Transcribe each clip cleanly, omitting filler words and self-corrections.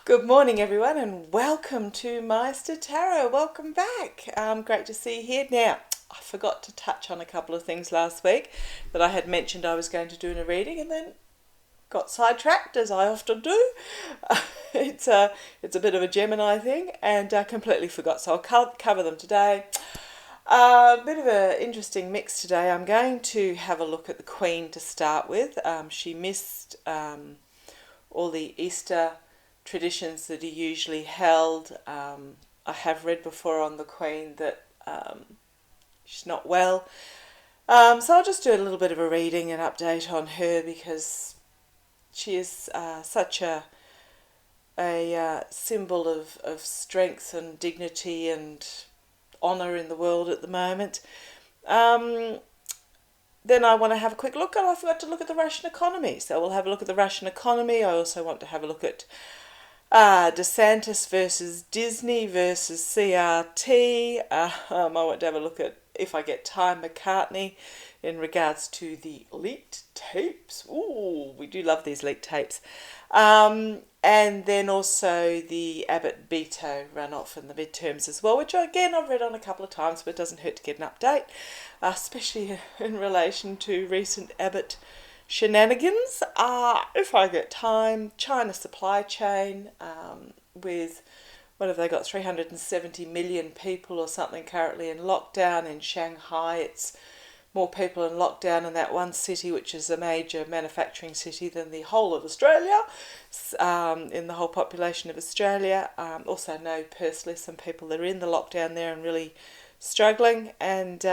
Good morning, everyone, and welcome to Meister Tarot. Welcome back. Great to see you here. Now, I forgot to touch on a couple of things last week that I had mentioned I was going to do in a reading, and then got sidetracked, as I often do. It's a bit of a Gemini thing, and completely forgot. So I'll cover them today. A bit of an interesting mix today. I'm going to have a look at the Queen to start with. She missed all the Easter traditions that are usually held. I have read before on the Queen that she's not well. So I'll just do a little bit of a reading and update on her because she is such a symbol of strength and dignity and honour in the world at the moment. Then I want to have a quick look, and I forgot to look at the Russian economy. So we'll have a look at the Russian economy. I also want to have a look at DeSantis versus Disney versus CRT. I want to have a look at, if I get time, McCartney in regards to the leaked tapes. Ooh, we do love these leaked tapes. And then also the Abbott Beto runoff in the midterms as well, which again I've read on a couple of times, but it doesn't hurt to get an update, especially in relation to recent Abbott shenanigans. If I get time, China supply chain with, what have they got, 370 million people or something currently in lockdown in Shanghai. It's more people in lockdown in that one city, which is a major manufacturing city, than the whole of Australia, in the whole population of Australia. Also know personally some people that are in the lockdown there and really struggling. And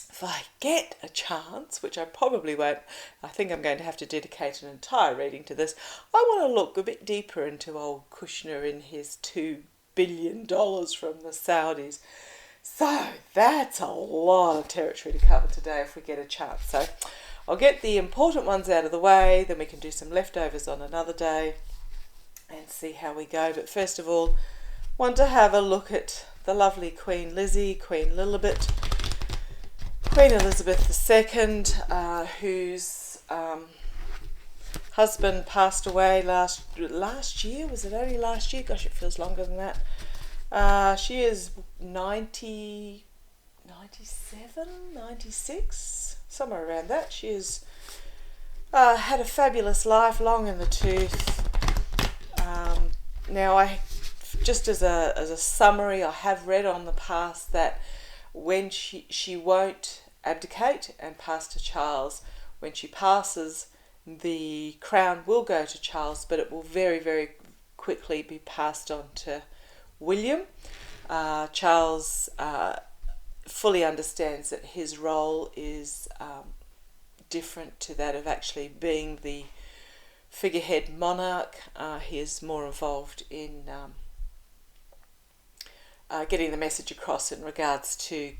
if I get a chance, which I probably won't, I think I'm going to have to dedicate an entire reading to this. I want to look a bit deeper into old Kushner and his $2 billion from the Saudis. So that's a lot of territory to cover today if we get a chance. So I'll get the important ones out of the way, then we can do some leftovers on another day and see how we go. But first of all, want to have a look at the lovely Queen Lizzie, Queen Lillibet, Queen Elizabeth II, whose husband passed away last year. Was it only last year? Gosh, it feels longer than that. She is 90, 97, 96, somewhere around that. She has had a fabulous life, long in the tooth. Now, just as a summary, I have read on the past that when she won't abdicate and pass to Charles. When she passes, the crown will go to Charles, but it will very, very quickly be passed on to William. Charles fully understands that his role is different to that of actually being the figurehead monarch. He is more involved in getting the message across in regards to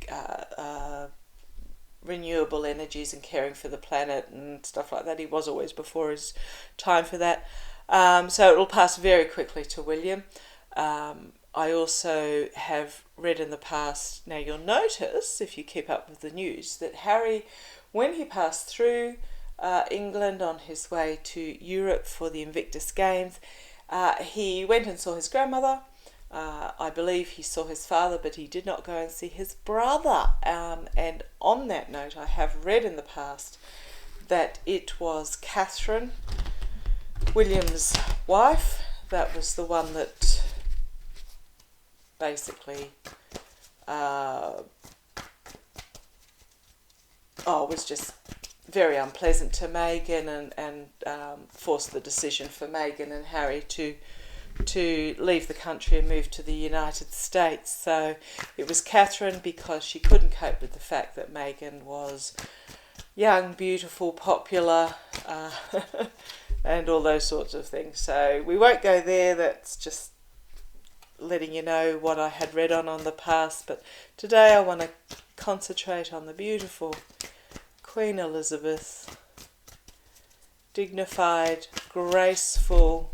renewable energies and caring for the planet and stuff like that. He was always before his time for that. So it will pass very quickly to William. I also have read in the past, now you'll notice, if you keep up with the news, that Harry, when he passed through England on his way to Europe for the Invictus Games, he went and saw his grandmother. I believe he saw his father, but he did not go and see his brother. And on that note, I have read in the past that it was Catherine, William's wife, that was the one that basically was just very unpleasant to Meghan and forced the decision for Meghan and Harry to leave the country and move to the United States. So it was Catherine, because she couldn't cope with the fact that Meghan was young, beautiful, popular, and all those sorts of things. So we won't go there. That's just letting you know what I had read on the past. But today I want to concentrate on the beautiful Queen Elizabeth, dignified, graceful,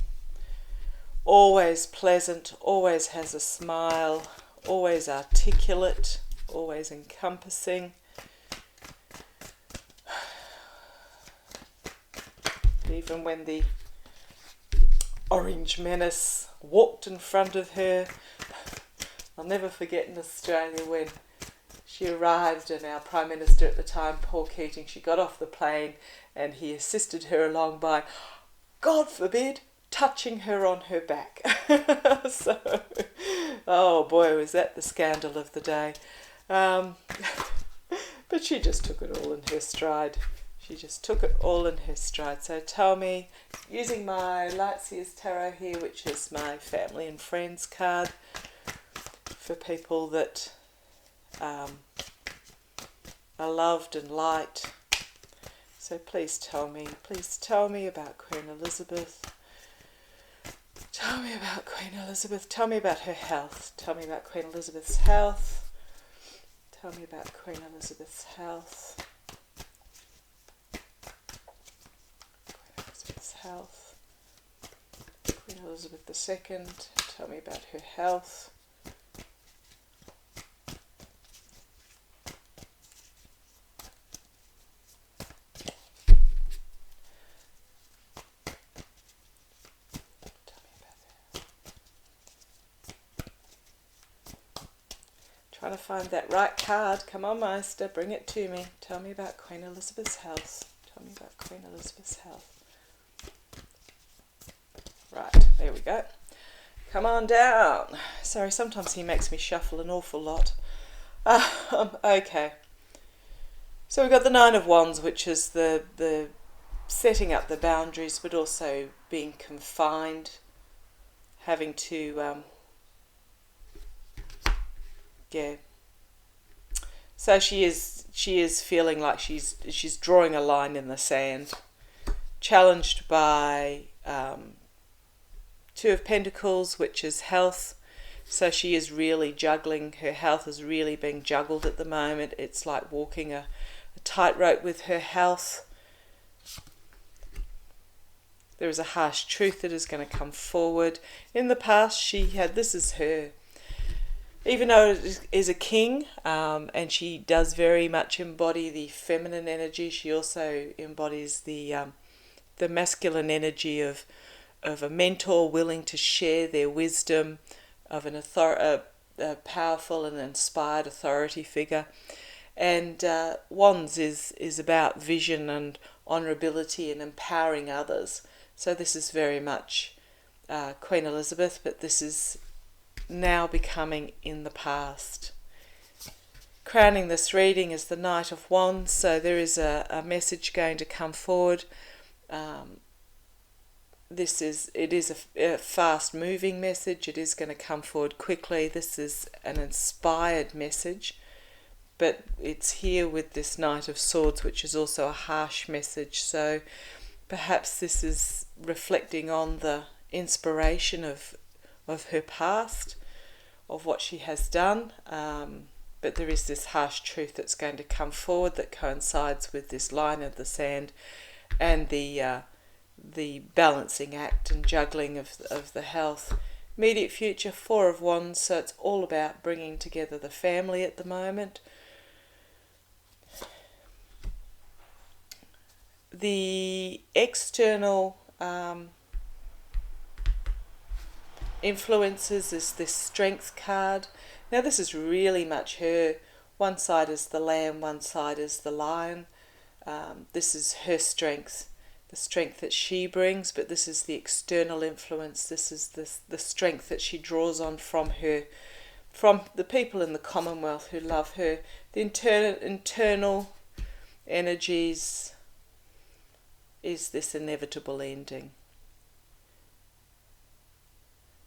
always pleasant, always has a smile, always articulate, always encompassing. Even when the orange menace walked in front of her. I'll never forget in Australia when she arrived, and our Prime Minister at the time, Paul Keating, she got off the plane and he assisted her along by, God forbid, touching her on her back. So, oh boy, was that the scandal of the day. But she just took it all in her stride. She just took it all in her stride. So tell me, using my Lightseers Tarot here, which is my family and friends card, for people that are loved and light. So please tell me about Queen Elizabeth. Tell me about Queen Elizabeth. Tell me about her health. Tell me about Queen Elizabeth's health. Tell me about Queen Elizabeth's health. Queen Elizabeth's health. Queen Elizabeth II. Tell me about her health. Trying to find that right card. Come on, Meister, bring it to me. Tell me about Queen Elizabeth's health. Tell me about Queen Elizabeth's health. Right, there we go. Come on down. Sorry, sometimes he makes me shuffle an awful lot. Okay. So we've got the Nine of Wands, which is the setting up the boundaries, but also being confined, having to yeah. So she is feeling like she's drawing a line in the sand, challenged by Two of Pentacles, which is health. So she is really juggling. Her health is really being juggled at the moment. It's like walking a tightrope with her health. There is a harsh truth that is going to come forward. In the past, this is her. Even though it is a king, and she does very much embody the feminine energy, she also embodies the masculine energy of a mentor willing to share their wisdom, of a powerful and inspired authority figure. And Wands is about vision and honourability and empowering others. So this is very much Queen Elizabeth, but this is now becoming in the past. Crowning this reading is the Knight of Wands, so there is a message going to come forward. It is a fast moving message. It is going to come forward quickly. This is an inspired message, but it's here with this Knight of Swords, which is also a harsh message. So perhaps this is reflecting on the inspiration of her past, of what she has done, but there is this harsh truth that's going to come forward that coincides with this line of the sand and the balancing act and juggling of the health. Immediate future, Four of Wands, so it's all about bringing together the family at the moment. The external influences is this Strength card. Now this is really much her. One side is the lamb, one side is the lion. This is her strength, the strength that she brings, but this is the external influence. This is the strength that she draws on from the people in the Commonwealth who love her. The internal energies is this inevitable ending.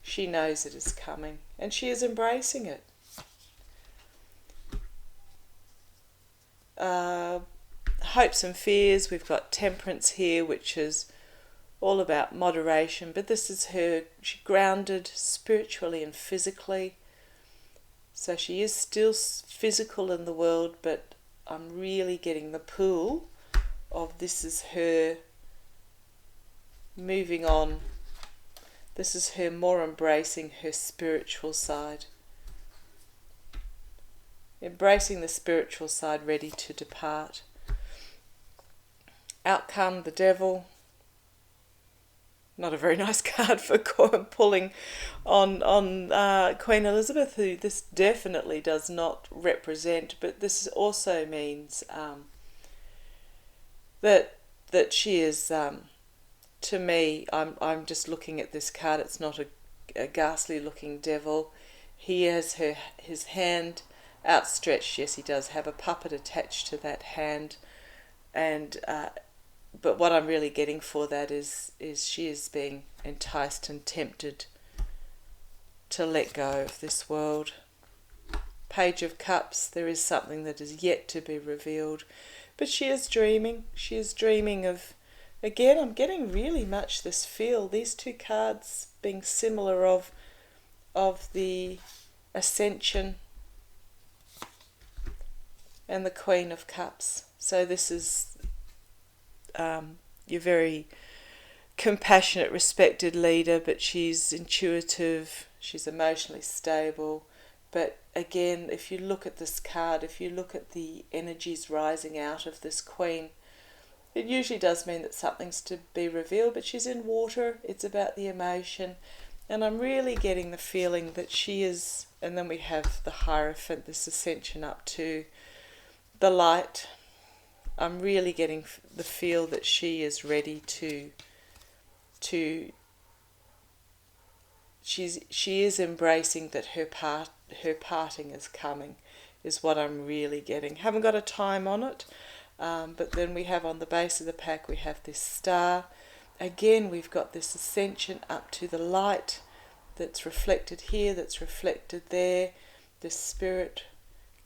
She knows it is coming, and she is embracing it. Hopes and fears, we've got Temperance here, which is all about moderation, but this is her, she grounded spiritually and physically. So she is still physical in the world, but I'm really getting the pull of this is her moving on. This is her more embracing her spiritual side. Embracing the spiritual side, ready to depart. Outcome, the Devil. not a very nice card for pulling on Queen Elizabeth, who this definitely does not represent, but this also means that she is, to me, I'm just looking at this card, it's not a ghastly looking devil. He has his hand outstretched. Yes, he does have a puppet attached to that hand, and but what I'm really getting for that is she is being enticed and tempted to let go of this world. Page of Cups, there is something that is yet to be revealed, but she is dreaming. She is dreaming of, again, I'm getting really much this feel, these two cards being similar of the Ascension and the Queen of Cups. So this is your very compassionate, respected leader, but she's intuitive, she's emotionally stable. But again, if you look at this card, if you look at the energies rising out of this Queen, it usually does mean that something's to be revealed, but she's in water, it's about the emotion, and I'm really getting the feeling that she is, and then we have the Hierophant, this ascension up to the light. I'm really getting the feel that she is ready to she is embracing that her parting is coming, is what I'm really getting. Haven't got a time on it, but then we have on the base of the pack, we have this star. Again, we've got this ascension up to the light that's reflected here, that's reflected there, this spirit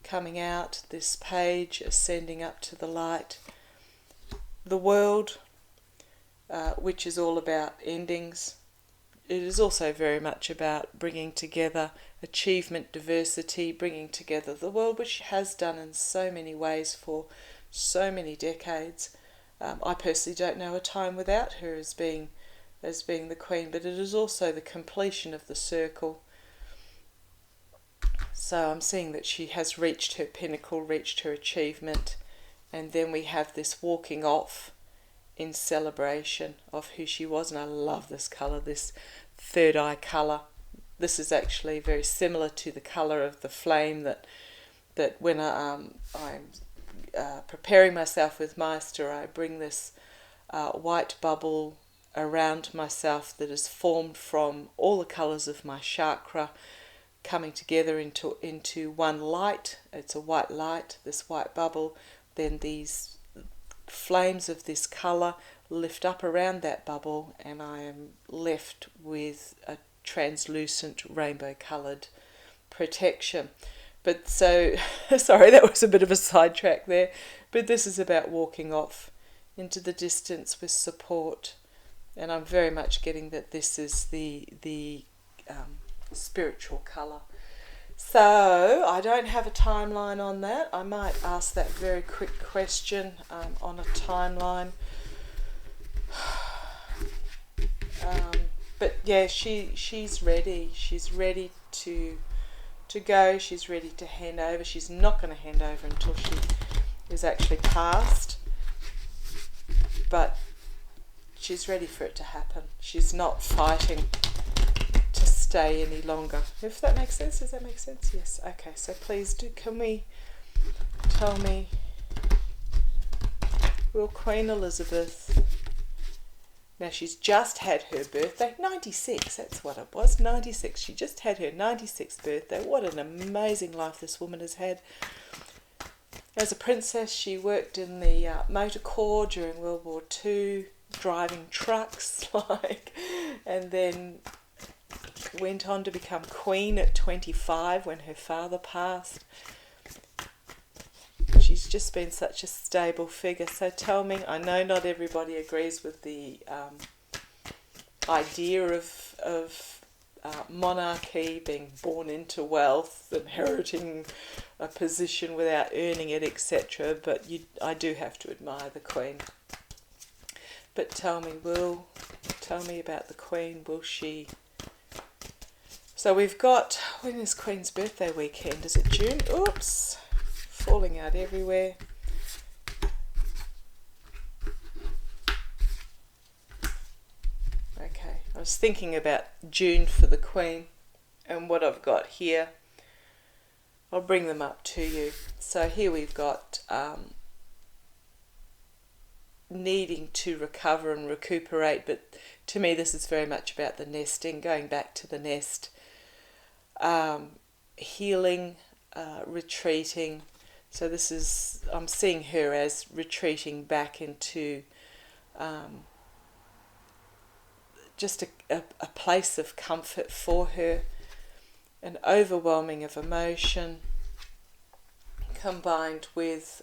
coming out, this page ascending up to the light. The World, which is all about endings. It is also very much about bringing together achievement, diversity, bringing together the world, which she has done in so many ways for so many decades. I personally don't know a time without her as being the Queen, but it is also the completion of the circle. So I'm seeing that she has reached her pinnacle, reached her achievement, and then we have this walking off in celebration of who she was. And I love this colour, this third eye colour. This is actually very similar to the colour of the flame that when I'm preparing myself with Meister, I bring this white bubble around myself that is formed from all the colours of my chakra coming together into one light. It's a white light, this white bubble. Then these flames of this colour lift up around that bubble, and I am left with a translucent rainbow coloured protection. But so, sorry, that was a bit of a sidetrack there, but this is about walking off into the distance with support, and I'm very much getting that this is the spiritual colour. So I don't have a timeline on that. I might ask that very quick question on a timeline. But yeah, she's ready. She's ready to go. She's ready to hand over. She's not going to hand over until she is actually passed. But she's ready for it to happen. She's not fighting to stay any longer. If that makes sense. Does that make sense? Yes. Okay, so please do, can we tell me, will Queen Elizabeth, now she's just had her birthday, 96, that's what it was, 96. She just had her 96th birthday. What an amazing life this woman has had. As a princess, she worked in the motor corps during World War II, driving trucks, and then went on to become queen at 25 when her father passed. She's just been such a stable figure. So tell me, I know not everybody agrees with the idea of monarchy, being born into wealth, inheriting a position without earning it, etc. But I do have to admire the Queen. But tell me about the Queen. Will she? So we've got, when is Queen's birthday weekend? Is it June? Oops, falling out everywhere. Okay, I was thinking about June for the Queen and what I've got here. I'll bring them up to you. So here we've got needing to recover and recuperate, but to me this is very much about the nesting, going back to the nest, healing, retreating. So this is, I'm seeing her as retreating back into just a place of comfort for her, an overwhelming of emotion combined with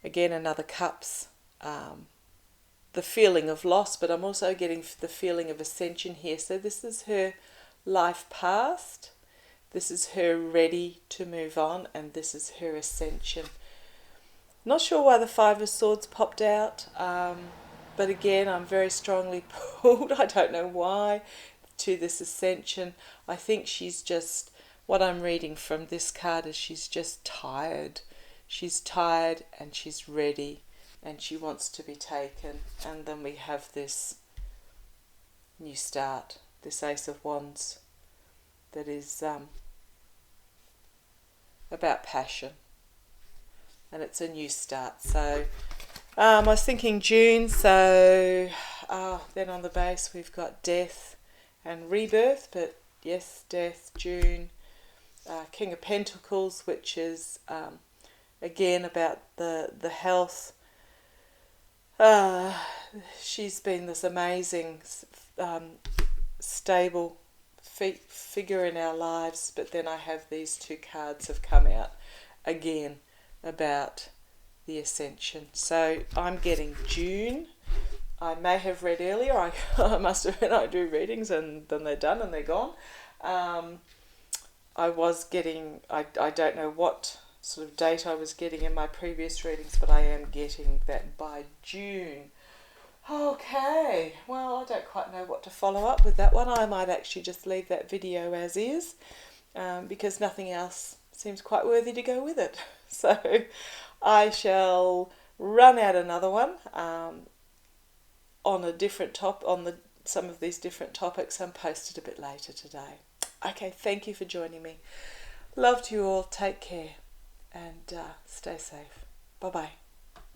again another cups, the feeling of loss, but I'm also getting the feeling of ascension here. So this is her life past, this is her ready to move on, and this is her ascension. Not sure why the Five of Swords popped out, but again I'm very strongly pulled, I don't know why, to this ascension. I think she's just, what I'm reading from this card is she's just tired. She's tired and she's ready and she wants to be taken. And then we have this new start, this Ace of Wands, that is about passion, and it's a new start. So I was thinking June, so then on the base we've got death and rebirth, but yes, death, June, King of Pentacles, which is again about the health. She's been this amazing stable figure in our lives, but then I have these two cards have come out again about the ascension. So I'm getting June. I may have read earlier, I must have, I do readings and then they're done and they're gone. I was getting, I don't know what sort of date I was getting in my previous readings, but I am getting that by June. Okay, well, I don't quite know what to follow up with that one. I might actually just leave that video as is, because nothing else seems quite worthy to go with it. So I shall run out another one on a different some of these different topics and post it a bit later today. Okay, thank you for joining me. Love to you all. Take care and stay safe. Bye-bye.